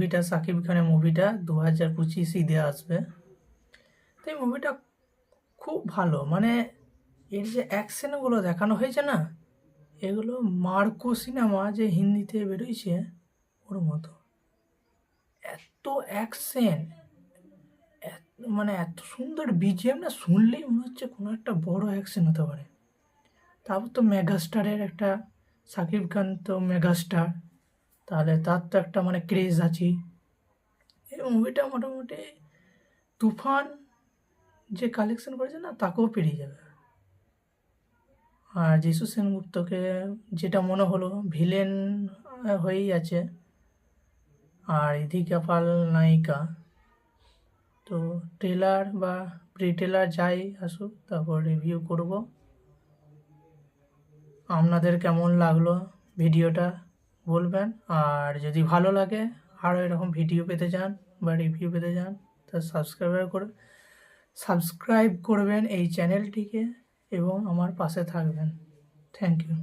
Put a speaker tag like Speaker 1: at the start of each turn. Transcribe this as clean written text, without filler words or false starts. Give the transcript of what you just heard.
Speaker 1: মুভিটা, শাকিব খানের মুভিটা 2025 ঈদে আসবে। তো এই মুভিটা খুব ভালো, মানে এর যে অ্যাকশনগুলো দেখানো হয়েছে না, এগুলো মার্কো সিনেমা যে হিন্দিতে বেরোইছে ওর মতো। এত অ্যাকশন, মানে এত সুন্দর বিজিএম না, শুনলেই মনে হচ্ছে কোনো একটা বড় অ্যাকশন হতে পারে। তারপর তো মেগাস্টারের একটা, শাকিব খান তো মেগাস্টার, তাহলে তার তো একটা মানে ক্রেজ আছে। এই মুভিটা মোটামুটি তুফান যে কালেকশন করেছে না, তাকেও পেরিয়ে যাবে। আর যিশু সেনগুপ্তকে যেটা মনে হলো ভিলেন হয়েই আছে, আর ইদিকা পাল নায়িকা। তো ট্রেলার বা প্রি ট্রেলার যাই আসুক, তারপর রিভিউ করব। আপনাদের কেমন লাগলো ভিডিওটা বলবেন, আর যদি ভালো লাগে আরও এরকম ভিডিও পেতে চান বা রিভিউ পেতে চান, তা সাবস্ক্রাইব করবেন এই চ্যানেলটিকে এবং আমার পাশে থাকবেন। Thank you.